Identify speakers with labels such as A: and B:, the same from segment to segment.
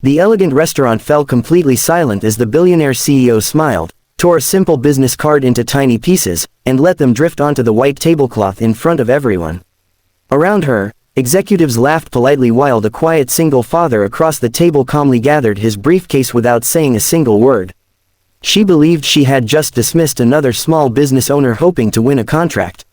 A: The elegant restaurant fell completely silent as the billionaire CEO smiled, tore a simple business card into tiny pieces, and let them drift onto the white tablecloth in front of everyone. Around her, executives laughed politely while the quiet single father across the table calmly gathered his briefcase without saying a single word. She believed she had just dismissed another small business owner hoping to win a contract.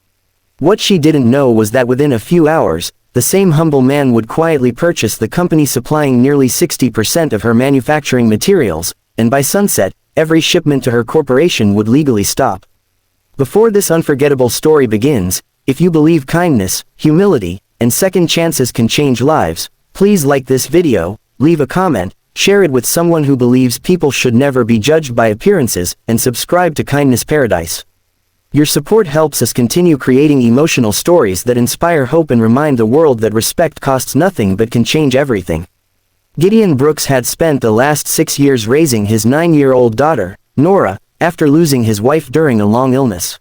A: What she didn't know was that within a few hours, the same humble man would quietly purchase the company supplying nearly 60% of her manufacturing materials, and by sunset, every shipment to her corporation would legally stop. Before this unforgettable story begins, if you believe kindness, humility, and second chances can change lives, please like this video, leave a comment, share it with someone who believes people should never be judged by appearances, and subscribe to Kindness Paradise. Your support helps us continue creating emotional stories that inspire hope and remind the world that respect costs nothing but can change everything. Gideon Brooks had spent the last 6 years raising his 9-year-old daughter, Nora, after losing his wife during a long illness.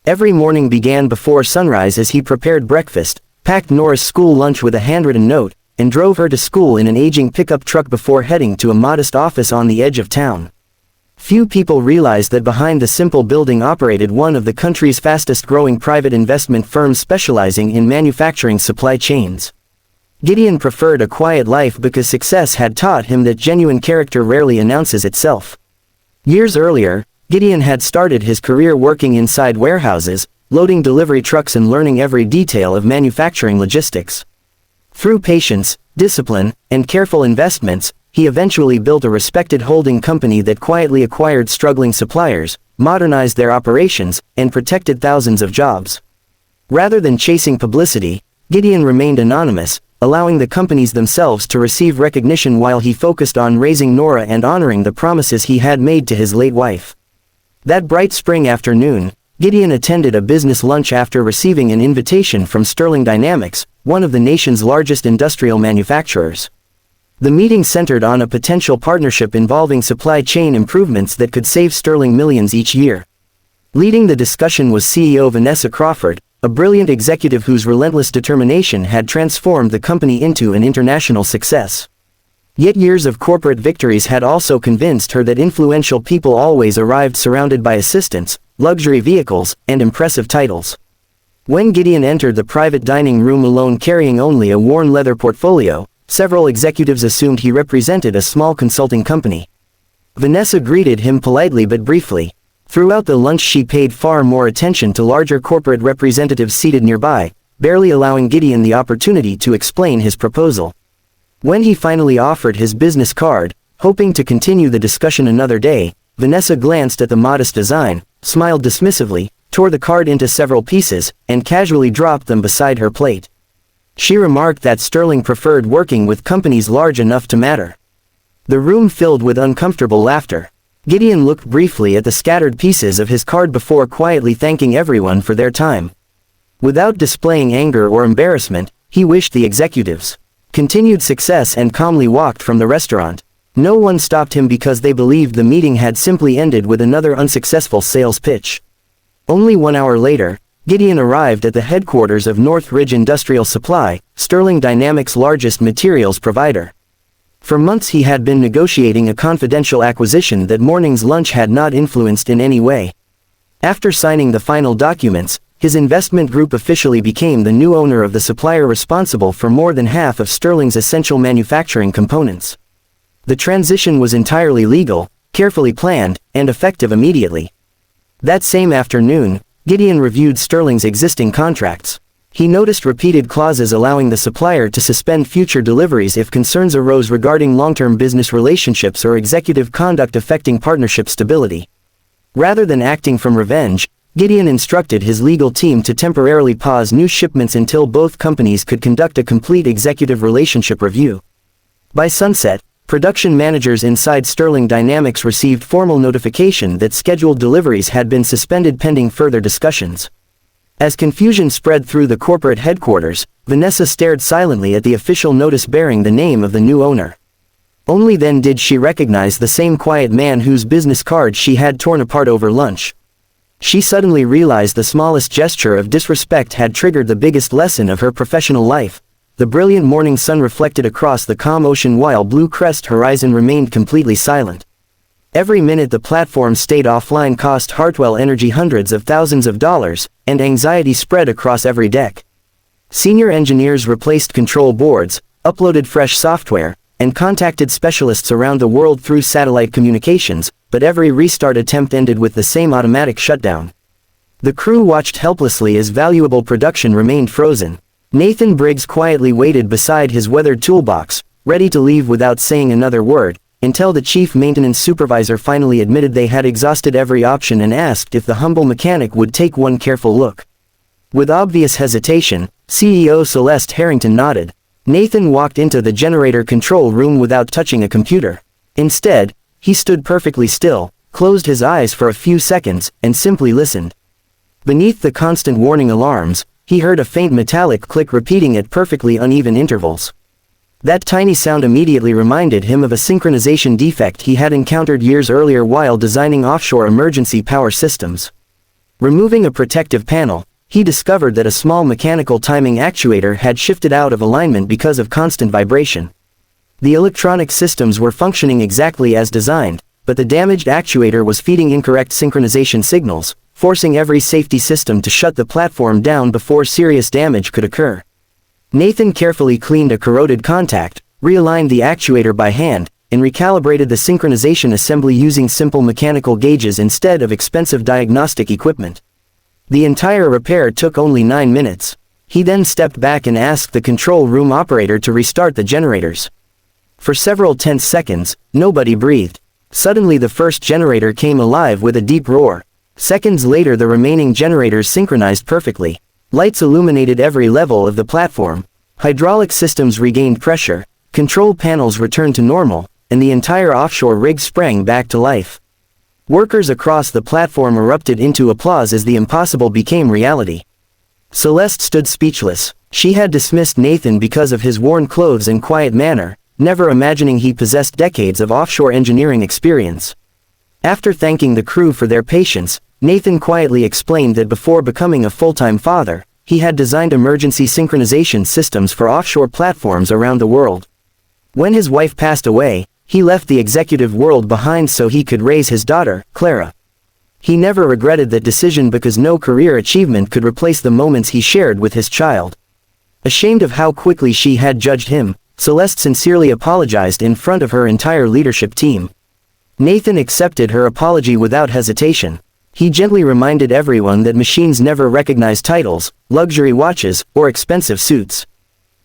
A: Every morning began before sunrise as he prepared breakfast, packed Nora's school lunch with a handwritten note, and drove her to school in an aging pickup truck before heading to a modest office on the edge of town. Few people realized that behind the simple building operated one of the country's fastest-growing private investment firms specializing in manufacturing supply chains. Gideon preferred a quiet life because success had taught him that genuine character rarely announces itself. Years earlier, Gideon had started his career working inside warehouses, loading delivery trucks and learning every detail of manufacturing logistics. Through patience, discipline, and careful investments, he eventually built a respected holding company that quietly acquired struggling suppliers, modernized their operations, and protected thousands of jobs. Rather than chasing publicity, Gideon remained anonymous, allowing the companies themselves to receive recognition while he focused on raising Nora and honoring the promises he had made to his late wife. That bright spring afternoon, Gideon attended a business lunch after receiving an invitation from Sterling Dynamics, one of the nation's largest industrial manufacturers. The meeting centered on a potential partnership involving supply chain improvements that could save Sterling millions each year. Leading the discussion was CEO Vanessa Crawford, a brilliant executive whose relentless determination had transformed the company into an international success. Yet years of corporate victories had also convinced her that influential people always arrived surrounded by assistants, luxury vehicles, and impressive titles. When Gideon entered the private dining room alone carrying only a worn leather portfolio, several executives assumed he represented a small consulting company. Vanessa greeted him politely but briefly. Throughout the lunch she paid far more attention to larger corporate representatives seated nearby, barely allowing Gideon the opportunity to explain his proposal. When he finally offered his business card, hoping to continue the discussion another day, Vanessa glanced at the modest design, smiled dismissively, tore the card into several pieces, and casually dropped them beside her plate. She remarked that Sterling preferred working with companies large enough to matter. The room filled with uncomfortable laughter. Gideon looked briefly at the scattered pieces of his card before quietly thanking everyone for their time. Without displaying anger or embarrassment, he wished the executives continued success and calmly walked from the restaurant. No one stopped him because they believed the meeting had simply ended with another unsuccessful sales pitch. Only 1 hour later, Gideon arrived at the headquarters of Northridge Industrial Supply, Sterling Dynamics' largest materials provider. For months he had been negotiating a confidential acquisition that morning's lunch had not influenced in any way. After signing the final documents, his investment group officially became the new owner of the supplier responsible for more than half of Sterling's essential manufacturing components. The transition was entirely legal, carefully planned, and effective immediately. That same afternoon, Gideon reviewed Sterling's existing contracts. He noticed repeated clauses allowing the supplier to suspend future deliveries if concerns arose regarding long-term business relationships or executive conduct affecting partnership stability. Rather than acting from revenge, Gideon instructed his legal team to temporarily pause new shipments until both companies could conduct a complete executive relationship review. By sunset, production managers inside Sterling Dynamics received formal notification that scheduled deliveries had been suspended pending further discussions. As confusion spread through the corporate headquarters, Vanessa stared silently at the official notice bearing the name of the new owner. Only then did she recognize the same quiet man whose business card she had torn apart over lunch. She suddenly realized the smallest gesture of disrespect had triggered the biggest lesson of her professional life. The brilliant morning sun reflected across the calm ocean while blue crest horizon remained completely silent. Every minute the platform stayed offline cost Hartwell Energy hundreds of thousands of dollars, and anxiety spread across every deck. Senior engineers replaced control boards, uploaded fresh software, and contacted specialists around the world through satellite communications, but every restart attempt ended with the same automatic shutdown. The crew watched helplessly as valuable production remained frozen. Nathan Briggs quietly waited beside his weathered toolbox, ready to leave without saying another word, until the chief maintenance supervisor finally admitted they had exhausted every option and asked if the humble mechanic would take one careful look. With obvious hesitation, CEO Celeste Harrington nodded. Nathan walked into the generator control room without touching a computer. Instead, he stood perfectly still, closed his eyes for a few seconds, and simply listened. Beneath the constant warning alarms, he heard a faint metallic click repeating at perfectly uneven intervals. That tiny sound immediately reminded him of a synchronization defect he had encountered years earlier while designing offshore emergency power systems. Removing a protective panel, he discovered that a small mechanical timing actuator had shifted out of alignment because of constant vibration. The electronic systems were functioning exactly as designed, but the damaged actuator was feeding incorrect synchronization signals, forcing every safety system to shut the platform down before serious damage could occur. Nathan carefully cleaned a corroded contact, realigned the actuator by hand, and recalibrated the synchronization assembly using simple mechanical gauges instead of expensive diagnostic equipment. The entire repair took only 9 minutes. He then stepped back and asked the control room operator to restart the generators. For several tense seconds, nobody breathed. Suddenly the first generator came alive with a deep roar. Seconds later the remaining generators synchronized perfectly. Lights illuminated every level of the platform. Hydraulic systems regained pressure, control panels returned to normal, and the entire offshore rig sprang back to life. Workers across the platform erupted into applause as the impossible became reality. Celeste stood speechless. She had dismissed Nathan because of his worn clothes and quiet manner, never imagining he possessed decades of offshore engineering experience. After thanking the crew for their patience, Nathan quietly explained that before becoming a full-time father, he had designed emergency synchronization systems for offshore platforms around the world. When his wife passed away, he left the executive world behind so he could raise his daughter, Clara. He never regretted that decision because no career achievement could replace the moments he shared with his child. Ashamed of how quickly she had judged him, Celeste sincerely apologized in front of her entire leadership team. Nathan accepted her apology without hesitation. He gently reminded everyone that machines never recognize titles, luxury watches, or expensive suits.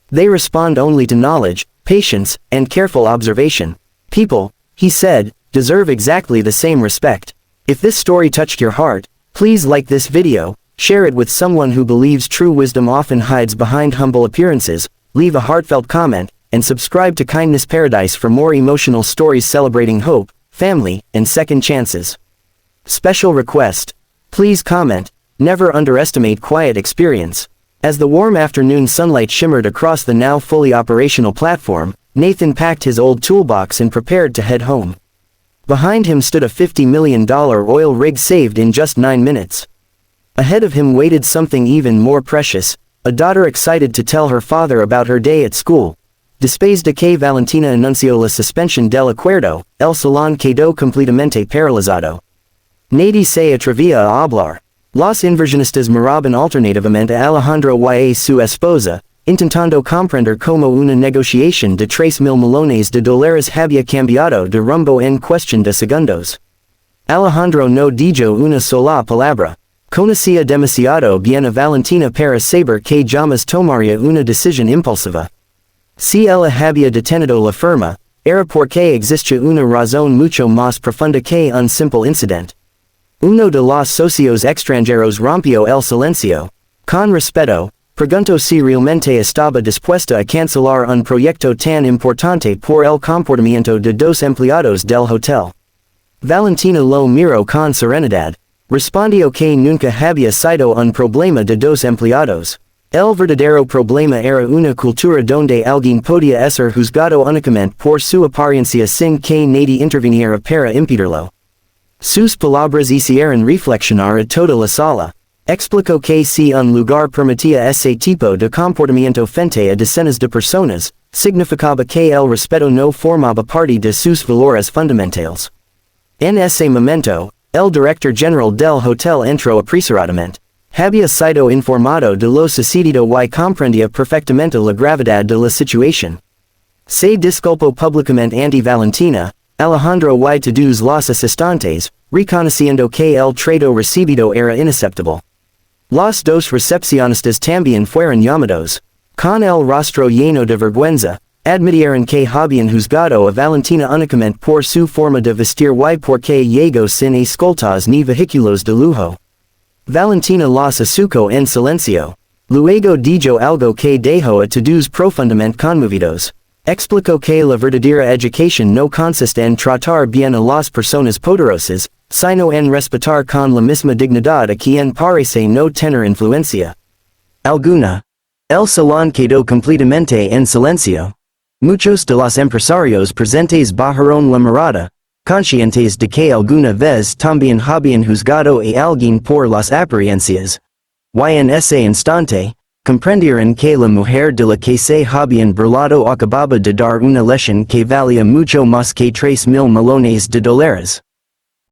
A: They respond only to knowledge, patience, and careful observation. People, he said, deserve exactly the same respect. If this story touched your heart, please like this video, share it with someone who believes true wisdom often hides behind humble appearances, leave a heartfelt comment, and subscribe to Kindness Paradise for more emotional stories celebrating hope, family, and second chances. Special request. Please comment, never underestimate quiet experience. As the warm afternoon sunlight shimmered across the now fully operational platform, Nathan packed his old toolbox and prepared to head home. Behind him stood a $50 million oil rig saved in just 9 minutes. Ahead of him waited something even more precious, a daughter excited to tell her father about her day at school. Después de que Valentina anunció la suspensión del acuerdo, el salón quedó completamente paralizado. Nadie se atrevía a hablar. Los inversionistas miraban alternativamente a Alejandro y a su esposa, intentando comprender cómo una negociación de 3,000 millones de dólares había cambiado de rumbo en cuestión de segundos. Alejandro no dijo una sola palabra. Conocía demasiado bien a Valentina para saber que jamás tomaría una decisión impulsiva. Si ella había detenido la firma, era porque existía una razón mucho más profunda que un simple incidente. Uno de los socios extranjeros rompió el silencio. Con respeto, preguntó si realmente estaba dispuesta a cancelar un proyecto tan importante por el comportamiento de dos empleados del hotel. Valentina lo miró con serenidad. Respondió que nunca había sido un problema de dos empleados. El verdadero problema era una cultura donde alguien podía ser juzgado únicamente por su apariencia sin que nadie interviniera para impedirlo. Sus palabras hicieron reflexionar a toda la sala. Explico que si un lugar permitía ese tipo de comportamiento frente a decenas de personas, significaba que el respeto no formaba parte de sus valores fundamentales. En ese momento, el director general del hotel entró apresuradamente. Había sido informado de lo sucedido y comprendía perfectamente la gravedad de la situación. Se disculpó públicamente ante Valentina, Alejandro y todos los asistentes, reconociendo que el trato recibido era inaceptable. Los dos recepcionistas también fueron llamados. Con el rostro lleno de vergüenza, admitieron que habían juzgado a Valentina únicamente por su forma de vestir y porque llegó sin escoltas ni vehículos de lujo. Valentina los asucó en silencio. Luego dijo algo que dejó a todos profundamente conmovidos. Explicó que la verdadera educación no consiste en tratar bien a las personas poderosas, sino en respetar con la misma dignidad a quien parece no tener influencia alguna. El salón quedó completamente en silencio. Muchos de los empresarios presentes bajaron la mirada, conscientes de que alguna vez también habían juzgado a alguien por las apariencias. Y en ese instante, comprendieron que la mujer de la que se habían burlado acababa de dar una lección que valía mucho más que 3,000 millones de dólares.